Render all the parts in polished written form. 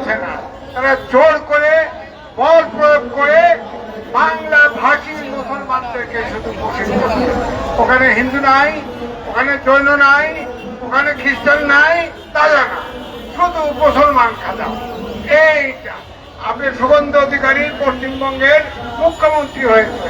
করছে না, তারা জোর করে বল প্রয়োগ করে বাংলা ভাষী মুসলমানদেরকে শুধু পোষণ করছে। ওখানে হিন্দু নাই, ওখানে জৈন নাই, ওখানে খ্রিস্টান নাই, তারা না, শুধু মুসলমান খাজা। এইটা আপনি শুভেন্দু অধিকারী পশ্চিমবঙ্গের মুখ্যমন্ত্রী হয়েছে,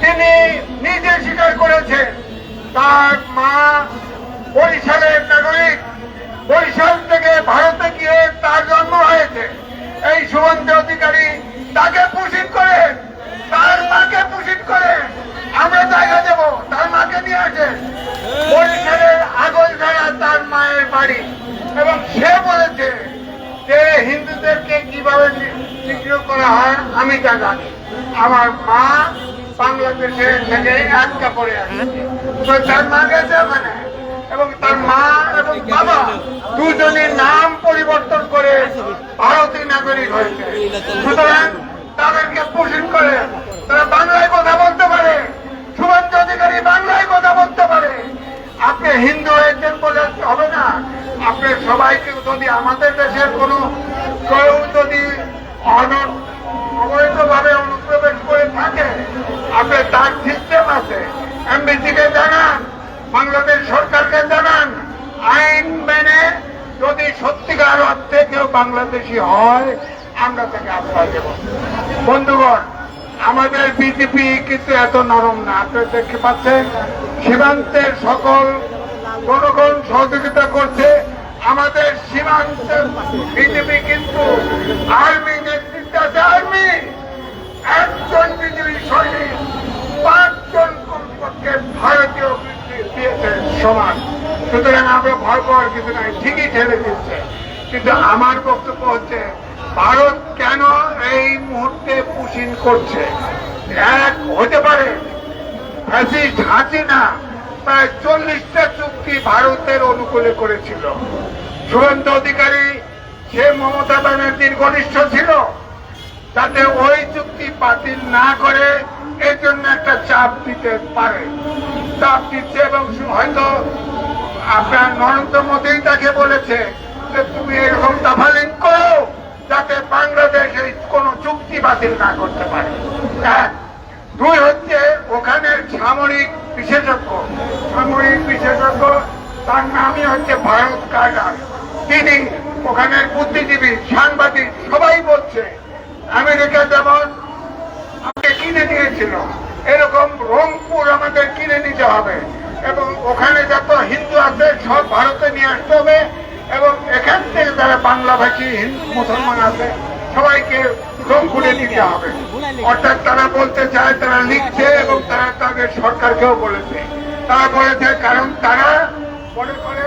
তিনি নিজে স্বীকার করেছেন তার মা বরিশালের নাগরিক, বরিশাল থেকে ভারতে গিয়ে তার জন্ম হয়েছে। এই শুভেন্দু অধিকারী তাকে পুষিত করেন, তার মাকে পুষিত করেন। আমরা জায়গা দেব, তার মাকে নিয়ে আসেন। বরিশালের আগলঝাড়া তার মায়ের বাড়ি, এবং সে বলেছে যে হিন্দুদেরকে কিভাবে নিগ্রহ করা হয় আমি তা জানি। আমার মা বাংলাদেশে থেকে এক কাপড়ে আসছে, তার মা গেছে ওখানে, এবং তার মা এবং বাবা দুজনের নাম পরিবর্তন করে ভারতীয় নাগরিক হয়েছে। সুতরাং তাদেরকে পোষণ করে তারা বাংলায় কথা বলতে পারে, শুভেন্দু অধিকারী বাংলায় কথা বলতে পারে। আপনি হিন্দু হয়েছেন বলে হবে না। আপনি সবাইকে যদি আমাদের দেশের কোনো কেউ যদি অবৈধভাবে অনুপ্রবেশ করে থাকে, আপনি তার সিস্টেম আছে, এমবিসিকে জানান, বাংলাদেশ সরকারকে জানান, আইন মেনে যদি সত্যিকার অর্থে কেউ বাংলাদেশি হয় আমরা তাকে আশ্রয় দেব। বন্ধুগণ, আমাদের বিজেপি কিন্তু এত নরম না। আপনি দেখতে পাচ্ছেন সীমান্তের সকল জনগণ সহযোগিতা করছে। আমাদের সীমান্তের বিজেপি কিন্তু আর্মি নেতৃত্বে আছে, আর্মি একজন বিজেপি সৈনিক 5 জন কমপক্ষে ভারতীয় দিয়েছে সমান। সুতরাং আমরা ভয় পাওয়ার কিছু নাই, ঠিকই ঠেলে দিচ্ছে। কিন্তু আমার বক্তব্য হচ্ছে ভারত কেন এই মুহূর্তে পুষিন করছে? এক হতে পারে ফ্যাসিস্ট হাসিনা প্রায় 40টা চুক্তি ভারতের অনুকূলে করেছিল। শুভেন্দু অধিকারী সে মমতা ব্যানার্জির ঘনিষ্ঠ ছিল, যাতে ওই চুক্তি বাতিল না করে এর জন্য একটা চাপ দিতে পারে, চাপ দিচ্ছে। এবং হয়তো আপনার নরেন্দ্র মোদী তাকে বলেছে যে তুমি এরকম দাফালিং করো যাতে বাংলাদেশ এই কোনো চুক্তি বাতিল না করতে পারে। এক, দুই হচ্ছে ওখানের সামরিক বিশেষজ্ঞ, তার নামই হচ্ছে ভারত কার্ডার। তিনি ওখানের বুদ্ধিজীবী, সাংবাদিক সবাই বলছে আমেরিকা যেমন আমাকে কিনে নিয়েছিল, এরকম রংপুর আমাদের কিনে নিতে হবে, এবং ওখানে যত হিন্দু আছে সব ভারতে নিয়ে আসতে হবে, এবং এখান থেকে যারা বাংলাভাষী হিন্দু মুসলমান আছে সবাইকে রংপুরে নিতে হবে। অর্থাৎ তারা বলতে চায়, তারা লিখছে এবং তারা তাদের সরকারকেও বলেছে, তারা বলেছে কারণ তারা মনে করে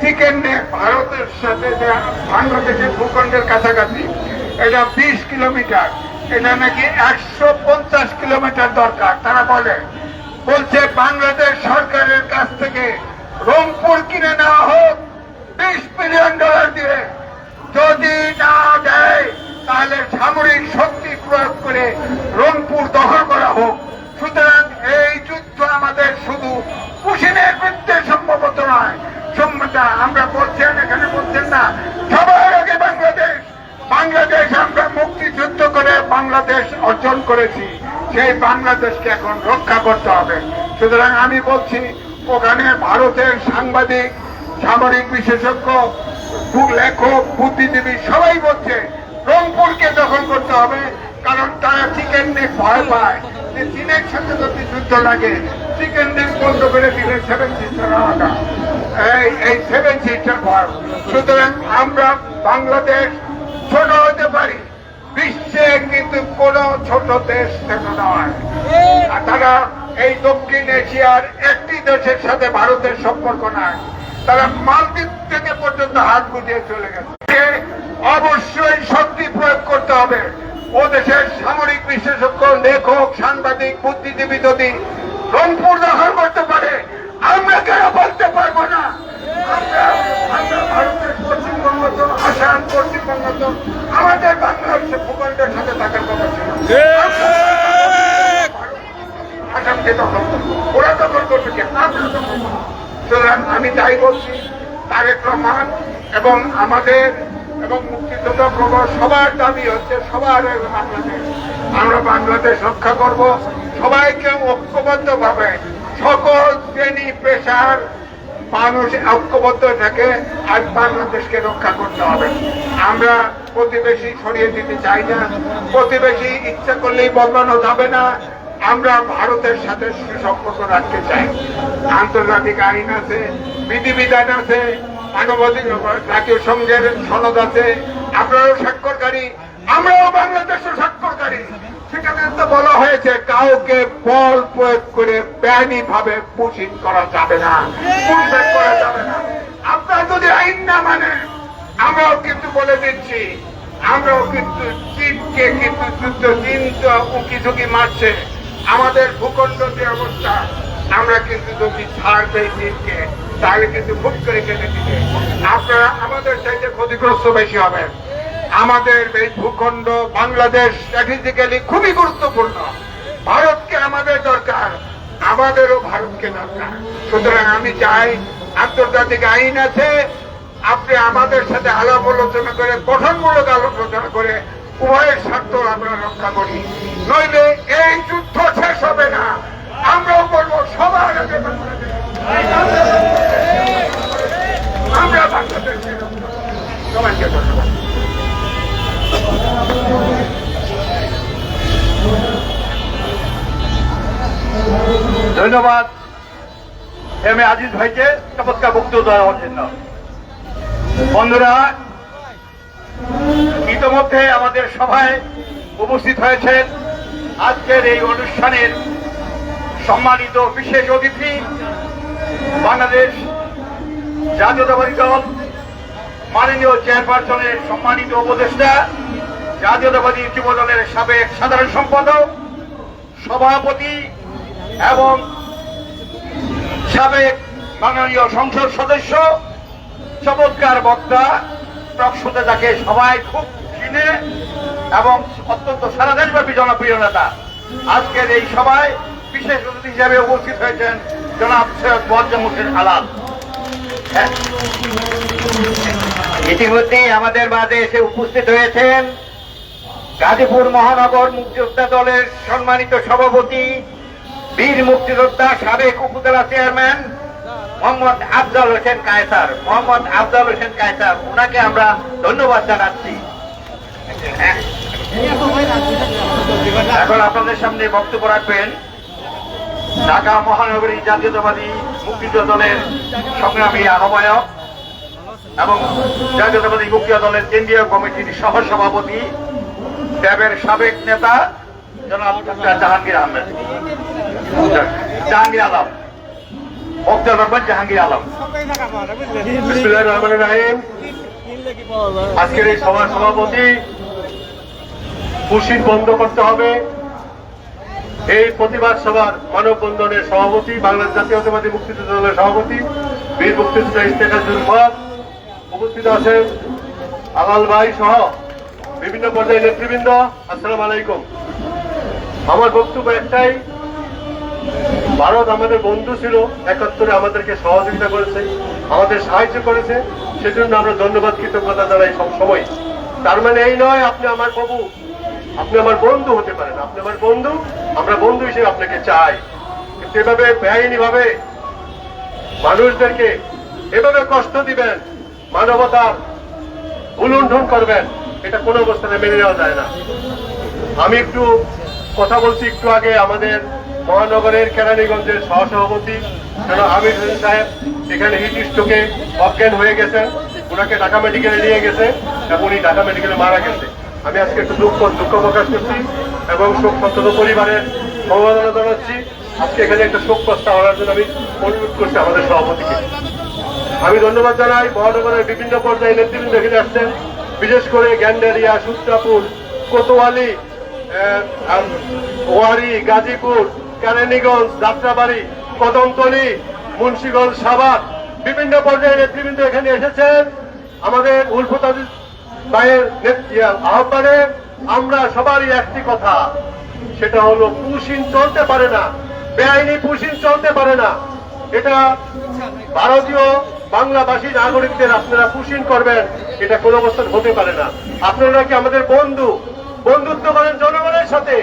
চিকেন নেক ভারতের সাথে বাংলাদেশের ভূখণ্ডের কাছাকাছি এটা 20 কিলোমিটার, এটা নাকি 150 কিলোমিটার দরকার। তারা বলছে বাংলাদেশ সরকারের কাছ থেকে রংপুর কিনে নেওয়া হোক $20 বিলিয়ন দিয়ে। যদি না দেয় তাহলে সামরিক শক্তি প্রয়োগ করে রংপুর দখল করা হোক। সুতরাং এই যুদ্ধ আমাদের শুধু পুশিনের বিরুদ্ধে সম্ভবত নয়, আমরা বলছেন এখানে বলছেন না, সবার আগে বাংলাদেশ আমরা মুক্তিযুদ্ধ করে বাংলাদেশ অর্জন করেছি, সেই বাংলাদেশকে এখন রক্ষা করতে হবে। সুতরাং আমি বলছি ওখানে ভারতের সাংবাদিক, সামরিক বিশেষজ্ঞ, লেখক, বুদ্ধিজীবী সবাই বলছে রংপুরকে দখল করতে হবে, কারণ তারা চিকেন নেক ভয় পায় যে চীনের সাথে যদি যুদ্ধ লাগে চিকেন নেক বন্ধ করে দিলে 7 সিস্টার আলাদা, এই 7 সিস্টার ভয়। সুতরাং আমরা বাংলাদেশ ছোট হতে পারি, বিশ্বে কিন্তু কোন ছোট দেশ ছোট নয়। তারা এই দক্ষিণ এশিয়ার একটি দেশের সাথে ভারতের সম্পর্ক নাই, তারা মালদ্বীপ থেকে পর্যন্ত হাত গুটিয়ে চলে গেছে। অবশ্যই শক্তি প্রয়োগ করতে হবে। ও দেশের সামরিক বিশেষজ্ঞ, লেখক, সাংবাদিক, বুদ্ধিজীবী যদি রংপুর দখল করতে পারে আমরা কেন বলতে পারবো না? আমরা ভারতের পশ্চিমবঙ্গ তো, আসাম, পশ্চিমবঙ্গ তো আমাদের বাংলাদেশের ভূখণ্ডের সাথে থাকার কথা ছিল। আসামকে দখল করবো, ওরা দখল করবে কেন? আমরা দখল করবো। সুতরাং আমি তাই বলছি, তারেক রহমান এবং আমাদের এবং মুক্তিযোদ্ধা প্রবর সবার দাবি হচ্ছে সবার বাংলাদেশ। আমরা বাংলাদেশ রক্ষা করব, সবাইকে ঐক্যবদ্ধ ভাবে সকল শ্রেণী পেশার মানুষ ঐক্যবদ্ধ থেকে আজ বাংলাদেশকে রক্ষা করতে হবে। আমরা প্রতিবেশী সরিয়ে দিতে চাই না, প্রতিবেশী ইচ্ছা করলেই বদলানো যাবে না। আমরা ভারতের সাথে সুসম্পর্ক রাখতে চাই। আন্তর্জাতিক আইন আছে, বিধিবিধান আছে, মানবাধিকার জাতীয় সংঘের সনদ আছে, আপনারাও স্বাক্ষরকারী, আমরাও বাংলাদেশের স্বাক্ষরকারী। সেখানে তো বলা হয়েছে কাউকে বল প্রয়োগ করে বেআইনি ভাবে পুষিন করা যাবে না, পুষব্যাক করা যাবে না। আপনারা যদি আইন না মানে আমরাও কিন্তু বলে দিচ্ছি, আমরাও কিন্তু চীনকে কিন্তু যুদ্ধ চীন উঁকি ঝুঁকি মারছে। আমাদের ভূখণ্ড যে অবস্থা, আমরা কিন্তু যদি ছাড় দেয় চীনকে তাহলে কিন্তু ভুট করে কেটে দিবে। আপনারা আমাদের চাইতে ক্ষতিগ্রস্ত বেশি হবেন। আমাদের এই ভূখণ্ড বাংলাদেশ স্ট্র্যাটেজিক্যালি খুবই গুরুত্বপূর্ণ। ভারতকে আমাদের দরকার, আমাদেরও ভারতকে দরকার। সুতরাং আমি চাই আন্তর্জাতিক আইন আছে, আপনি আমাদের সাথে আলাপ আলোচনা করে গঠনমূলক আলোচনা করে উভয়ের স্বার্থ আমরা রক্ষা করি, নইলে এই যুদ্ধ শেষ হবে না। আমরাও বলবো সবার আগে আমরা বাংলাদেশের সবাইকে ধন্যবাদ। ধন্যবাদ এম এ আজিজ ভাইকে চমৎকার বক্তব্য দেওয়ার জন্য। বন্ধুরা, ইতিমধ্যে আমাদের সভায় উপস্থিত হয়েছেন আজকের এই অনুষ্ঠানের সম্মানিত বিশেষ অতিথি, বাংলাদেশ জাতীয়তাবাদী দল মাননীয় চেয়ারপারসনের সম্মানিত উপদেষ্টা, জাতীয়তাবাদী যুব দলের সাবেক সাধারণ সম্পাদক, সভাপতি এবং সাবেক মাননীয় সংসদ সদস্য, চমৎকার বক্তা, প্রকৃততে যাকে সবাই খুব চিনে এবং অত্যন্ত সারা দেশব্যাপী জনপ্রিয় নেতা। আজকের এই সভায় বিশেষ অতিথি হিসাবে উপস্থিত হয়েছেন জনাব সৈয়দ মোয়াজ্জেম হোসেন আলাল। ইতিমধ্যে আমাদের মাঝে এসে উপস্থিত হয়েছেন গাজীপুর মহানগর মুক্তিযোদ্ধা দলের সম্মানিত সভাপতি, বীর মুক্তিযোদ্ধা সাবেক উপজেলা চেয়ারম্যান মোহাম্মদ আফজাল হোসেন কায়সার। মোহাম্মদ আফজাল হোসেন কায়সার, ওনাকে আমরা ধন্যবাদ জানাচ্ছি। এখন আপনাদের সামনে বক্তব্য রাখবেন ঢাকা মহানগরী জাতীয়তাবাদী মুক্তিযোদ্ধা দলের সংগ্রামী আহ্বায়ক এবং জাতীয়তাবাদী মুক্তিযোদ্ধা দলের কেন্দ্রীয় কমিটির সহসভাপতি, ট্যাবের সাবেক নেতা জনাব ডাক্তার জাহাঙ্গীর আলম। বক্তব্য রাখবেন জাহাঙ্গীর আলম। বিসমিল্লাহির রহমানির রহিম। আজকের এই সভার সভাপতি, পুশিন বন্ধ করতে হবে, এই প্রতিবাদ সভার মানববন্ধনের সভাপতি, বাংলাদেশ জাতীয়তাবাদী মুক্তিযোদ্ধা দলের সভাপতি, বীর মুক্তিযোদ্ধা ইশতেখারুল হক, উপস্থিত আছেন আলাল ভাই সহ বিভিন্ন পর্যায়ের নেতৃবৃন্দ, আসসালামু আলাইকুম। আমার বক্তব্য একটাই, ভারত আমাদের বন্ধু ছিল, ৭১ আমাদেরকে সহযোগিতা করেছে, আমাদের সাহায্য করেছে, সেজন্য আমরা ধন্যবাদ কৃতজ্ঞতা জানাই সবসময়। তার মানে এই নয় আপনি আমার প্রভু, আপনি আমার বন্ধু হতে পারেন, আপনি আমার বন্ধু, আমরা বন্ধু হিসেবে আপনাকে চাই। কিন্তু এভাবে বেআইনি ভাবে মানুষদেরকে এভাবে কষ্ট দিবেন, মানবতার উলুণ্ঠন করবেন, এটা কোনো অবস্থানে মেনে নেওয়া যায় না। আমি একটু কথা বলছি, একটু আগে আমাদের মহানগরের কেরানীগঞ্জের সহসভাপতি জনাব আমির হোসেন সাহেব এখানে হিট স্ট্রোকে অজ্ঞান হয়ে গেছে, ওনাকে ঢাকা মেডিকেলে নিয়ে গেছে এবং উনি ঢাকা মেডিকেলে মারা গেছে। আমি আজকে একটু দুঃখ প্রকাশ করছি এবং শোক সন্তত পরিবারের সমবেদনা জানাচ্ছি। আজকে এখানে একটা শোক প্রস্তাব আনার জন্য আমি অনুরোধ করছি আমাদের সভাপতিকে। আমি ধন্যবাদ জানাই মহানগরের বিভিন্ন পর্যায়ে নেতৃবৃন্দ এখানে আসছেন, বিশেষ করে গ্যান্ডারিয়া, সূত্রাপুর, কোতোয়ালি, ওয়ারি, গাজীপুর, কেরানীগঞ্জ, যাত্রাবাড়ি, কদমতলী, মুন্সিগঞ্জ, সাভার, বিভিন্ন পর্যায়ে নেতৃবৃন্দ এখানে এসেছেন। আমাদের উলফত আজিজ ভাইয়ের আহ্বানে আমরা সবারই একটি কথা, সেটা হলো পুশিন চলতে পারে না, বেআইনি পুশিন চলতে পারে না। এটা ভারতীয় বাংলাভাষী নাগরিকদের আপনারা পুষিন করবেন, এটা কোনো অবস্থান হতে পারে না। আপনারা কি আমাদের বন্ধু, বন্ধুত্ব করেন জনগণের সাথে,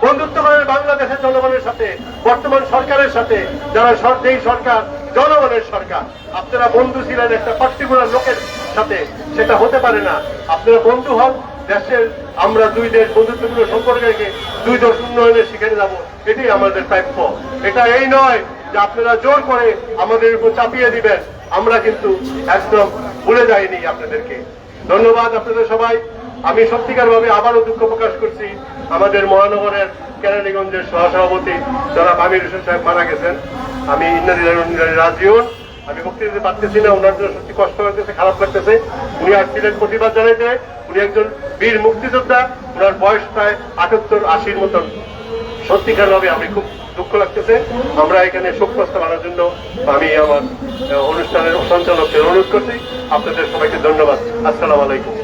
বন্ধুত্ব করেন বাংলাদেশের জনগণের সাথে, বর্তমান সরকারের সাথে, যারা যেই সরকার জনগণের সরকার। আপনারা বন্ধু ছিলেন একটা পার্টিকুলার লোকের সাথে, সেটা হতে পারে না। আপনারা বন্ধু হন দেশের, আমরা দুই দেশ বন্ধুত্বপূর্ণ সম্পর্ক রেখে দুই দেশ উন্নয়নের শিখে যাব, এটাই আমাদের প্রাপ্য। এটা এই নয় যে আপনারা জোর করে আমাদের উপর চাপিয়ে দিবেন। আমরা কিন্তু একদম ভুলে যাইনি আপনাদেরকে। ধন্যবাদ আপনাদের সবাই। আমি সত্যিকার ভাবে আবারও দুঃখ প্রকাশ করছি, আমাদের মহানগরের কেরানীগঞ্জের সহসভাপতি যারা আমির হোসেন সাহেব মারা গেছেন। আমি রাজিউন, আমি মুক্তি দিতে পারতেছি না, ওনার জন্য সত্যি কষ্ট হইতেছে, খারাপ লাগতেছে। উনি আসছিলেন প্রতিবাদ জানাইতে, উনি একজন বীর মুক্তিযোদ্ধা, ওনার বয়স প্রায় ৭৮-৮০ মতন। সত্যিকার ভাবে আমি খুব দুঃখ লাগতেছে। আমরা এখানে শোক প্রস্তাব আনার জন্য আমি আমার অনুষ্ঠানের সঞ্চালককে অনুরোধ করছি। আপনাদের সবাইকে ধন্যবাদ। আসসালামু আলাইকুম।